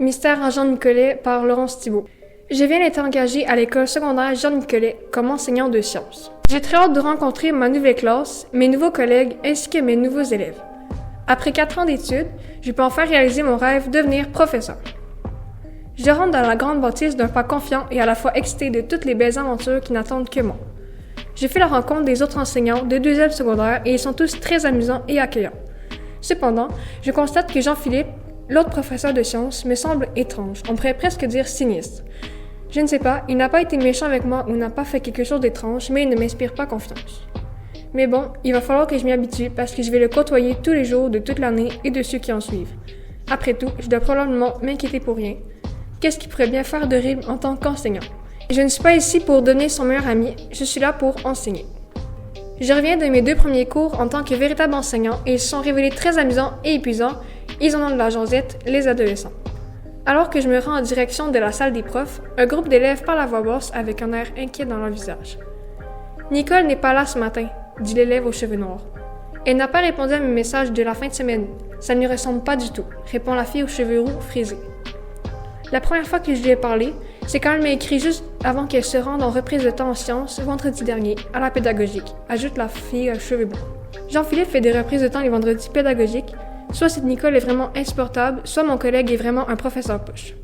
Mystère en Jean-Nicolet par Laurence Thibault. Je viens d'être engagée à l'école secondaire Jean-Nicolet comme enseignant de sciences. J'ai très hâte de rencontrer ma nouvelle classe, mes nouveaux collègues ainsi que mes nouveaux élèves. Après 4 ans d'études, je peux enfin réaliser mon rêve de devenir professeur. Je rentre dans la grande bâtisse d'un pas confiant et à la fois excité de toutes les belles aventures qui n'attendent que moi. J'ai fait la rencontre des autres enseignants de 2e secondaire et ils sont tous très amusants et accueillants. Cependant, je constate que Jean-Philippe, l'autre professeur de sciences, me semble étrange, on pourrait presque dire sinistre. Je ne sais pas, il n'a pas été méchant avec moi ou n'a pas fait quelque chose d'étrange, mais il ne m'inspire pas confiance. Mais bon, il va falloir que je m'y habitue parce que je vais le côtoyer tous les jours de toute l'année et de ceux qui en suivent. Après tout, je dois probablement m'inquiéter pour rien. Qu'est-ce qu'il pourrait bien faire d'horrible en tant qu'enseignant? Je ne suis pas ici pour donner son meilleur ami, je suis là pour enseigner. Je reviens de mes 2 premiers cours en tant que véritable enseignant et ils se sont révélés très amusants et épuisants. Ils en ont de la jasette, les adolescents. Alors que je me rends en direction de la salle des profs, un groupe d'élèves parle à voix basse avec un air inquiet dans leur visage. « Nicole n'est pas là ce matin », dit l'élève aux cheveux noirs. « Elle n'a pas répondu à mes messages de la fin de semaine. Ça ne lui ressemble pas du tout », répond la fille aux cheveux roux frisés. La première fois que je lui ai parlé, c'est quand elle m'a écrit juste avant qu'elle se rende en reprise de temps en sciences vendredi dernier, à la pédagogique, ajoute la fille aux cheveux blancs. Jean-Philippe fait des reprises de temps les vendredis pédagogiques. Soit cette Nicole est vraiment insupportable, soit mon collègue est vraiment un professeur push.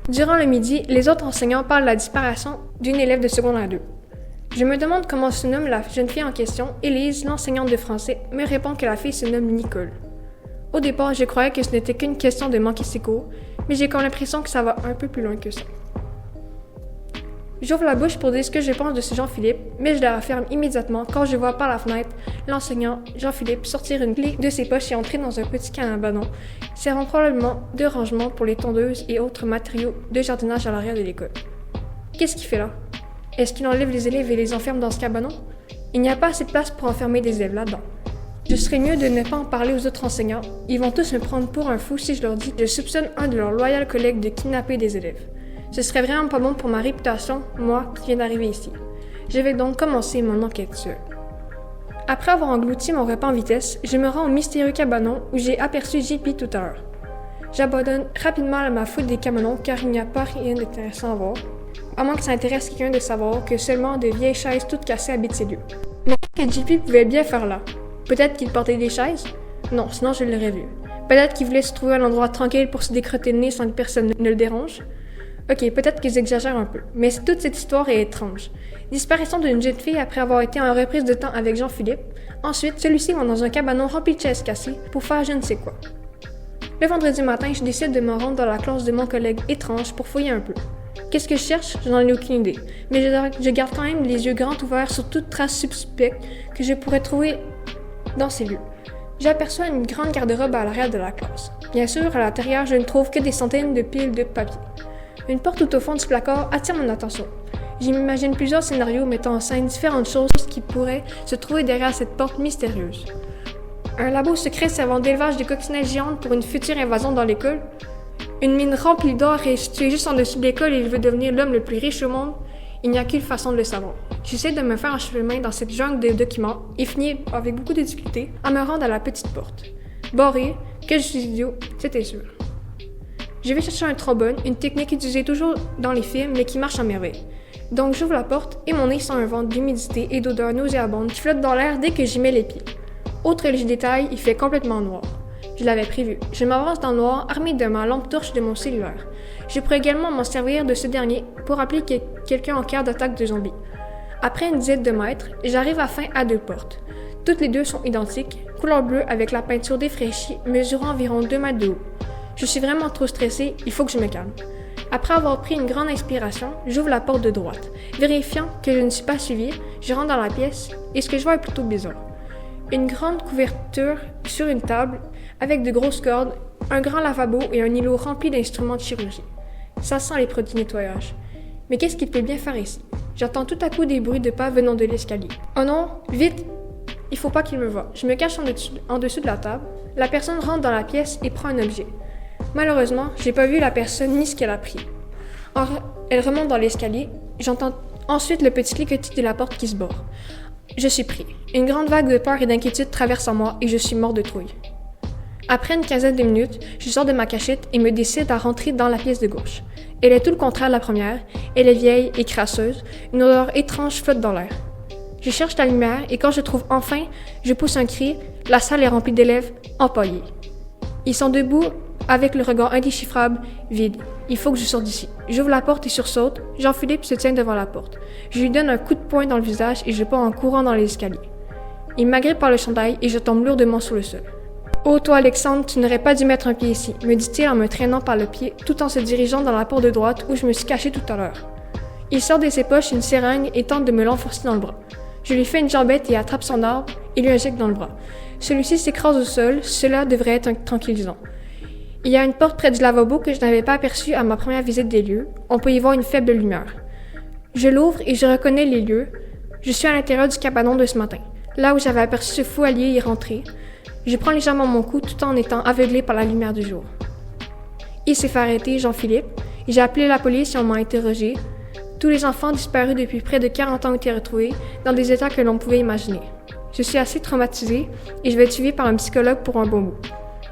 Durant le midi, les autres enseignants parlent de la disparition d'une élève de secondaire 2. Je me demande comment se nomme la jeune fille en question. Élise, l'enseignante de français, me répond que la fille se nomme Nicole. Au départ, je croyais que ce n'était qu'une question de manquer ses cours, mais j'ai comme l'impression que ça va un peu plus loin que ça. J'ouvre la bouche pour dire ce que je pense de ce Jean-Philippe, mais je la referme immédiatement quand je vois par la fenêtre l'enseignant Jean-Philippe sortir une clé de ses poches et entrer dans un petit cabanon, servant probablement de rangement pour les tondeuses et autres matériaux de jardinage à l'arrière de l'école. Qu'est-ce qu'il fait là? Est-ce qu'il enlève les élèves et les enferme dans ce cabanon? Il n'y a pas assez de place pour enfermer des élèves là-dedans. Je serais mieux de ne pas en parler aux autres enseignants. Ils vont tous me prendre pour un fou si je leur dis que je soupçonne un de leurs loyaux collègues de kidnapper des élèves. Ce serait vraiment pas bon pour ma réputation, moi qui viens d'arriver ici. Je vais donc commencer mon enquête seule. Après avoir englouti mon repas en vitesse, je me rends au mystérieux cabanon où j'ai aperçu JP tout à l'heure. J'abandonne rapidement à ma foule des cabanons car il n'y a pas rien d'intéressant à voir, à moins que ça intéresse quelqu'un de savoir que seulement de vieilles chaises toutes cassées habitent ces lieux. Mais qu'est-ce que JP pouvait bien faire là? Peut-être qu'il portait des chaises? Non, sinon je l'aurais vu. Peut-être qu'il voulait se trouver un endroit tranquille pour se décrotter le nez sans que personne ne le dérange. Ok, peut-être qu'ils exagèrent un peu, mais toute cette histoire est étrange. Disparition d'une jeune fille après avoir été en reprise de temps avec Jean-Philippe. Ensuite, celui-ci va dans un cabanon rempli de chaises cassées pour faire je ne sais quoi. Le vendredi matin, je décide de me rendre dans la classe de mon collègue étrange pour fouiller un peu. Qu'est-ce que je cherche? Je n'en ai aucune idée, mais je garde quand même les yeux grands ouverts sur toute trace suspecte que je pourrais trouver dans ces lieux. J'aperçois une grande garde-robe à l'arrière de la classe. Bien sûr, à l'intérieur, je ne trouve que des centaines de piles de papier. Une porte tout au fond du placard attire mon attention. J'imagine plusieurs scénarios mettant en scène différentes choses qui pourraient se trouver derrière cette porte mystérieuse. Un labo secret servant d'élevage de coccinelles géantes pour une future invasion dans l'école. Une mine remplie d'or est située juste en dessous de l'école et il veut devenir l'homme le plus riche au monde. Il n'y a qu'une façon de le savoir. J'essaie de me faire un chemin dans cette jungle de documents et finis avec beaucoup de difficulté à me rendre à la petite porte. Barré, que je suis idiot, c'était sûr. Je vais chercher un trombone, une technique utilisée toujours dans les films mais qui marche à merveille. Donc j'ouvre la porte et mon nez sent un vent d'humidité et d'odeur nauséabonde qui flotte dans l'air dès que j'y mets les pieds. Autre léger détail, il fait complètement noir. Je l'avais prévu. Je m'avance dans le noir, armé de ma lampe torche de mon cellulaire. Je pourrais également m'en servir de ce dernier pour appeler quelqu'un en cas d'attaque de zombies. Après une dizaine de mètres, j'arrive enfin à 2 portes. Toutes les deux sont identiques, couleur bleue avec la peinture défraîchie, mesurant environ 2 mètres de haut. Je suis vraiment trop stressée, il faut que je me calme. Après avoir pris une grande inspiration, j'ouvre la porte de droite. Vérifiant que je ne suis pas suivie, je rentre dans la pièce et ce que je vois est plutôt bizarre. Une grande couverture sur une table avec de grosses cordes, un grand lavabo et un îlot rempli d'instruments de chirurgie. Ça sent les produits de nettoyage. Mais qu'est-ce qu'il peut bien faire ici? J'entends tout à coup des bruits de pas venant de l'escalier. Oh non, vite! Il faut pas qu'il me voie. Je me cache en dessous de la table. La personne rentre dans la pièce et prend un objet. Malheureusement, j'ai pas vu la personne ni ce qu'elle a pris. Elle remonte dans l'escalier. J'entends ensuite le petit cliquetis de la porte qui se barre. Je suis pris. Une grande vague de peur et d'inquiétude traverse en moi et je suis mort de trouille. Après une quinzaine de minutes, je sors de ma cachette et me décide à rentrer dans la pièce de gauche. Elle est tout le contraire de la première, elle est vieille et crasseuse, une odeur étrange flotte dans l'air. Je cherche la lumière et quand je trouve enfin, je pousse un cri, la salle est remplie d'élèves empaillés. Ils sont debout avec le regard indéchiffrable, vide. Il faut que je sorte d'ici. J'ouvre la porte et sursaute. Jean-Philippe se tient devant la porte. Je lui donne un coup de poing dans le visage et je pars en courant dans les escaliers. Il m'agrippe par le chandail et je tombe lourdement sur le sol. « Oh, toi, Alexandre, tu n'aurais pas dû mettre un pied ici, » me dit-il en me traînant par le pied, tout en se dirigeant dans la porte de droite où je me suis cachée tout à l'heure. Il sort de ses poches une seringue et tente de me l'enfoncer dans le bras. Je lui fais une jambette et attrape son arbre et lui injecte dans le bras. Celui-ci s'écrase au sol, cela devrait être tranquillisant. Il y a une porte près du lavabo que je n'avais pas aperçue à ma première visite des lieux. On peut y voir une faible lumière. Je l'ouvre et je reconnais les lieux. Je suis à l'intérieur du cabanon de ce matin, là où j'avais aperçu ce fou allié y rentrer. Je prends légèrement mon cou tout en étant aveuglé par la lumière du jour. Il s'est fait arrêter, Jean-Philippe. J'ai appelé la police et on m'a interrogé. Tous les enfants disparus depuis près de 40 ans ont été retrouvés dans des états que l'on pouvait imaginer. Je suis assez traumatisée et je vais être suivie par un psychologue pour un bon bout.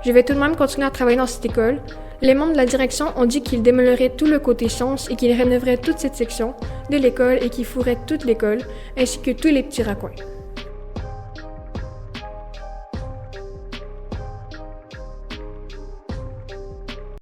Je vais tout de même continuer à travailler dans cette école. Les membres de la direction ont dit qu'ils démoliraient tout le côté sciences et qu'ils rénoveraient toute cette section de l'école et qu'ils foueraient toute l'école, ainsi que tous les petits raccoins.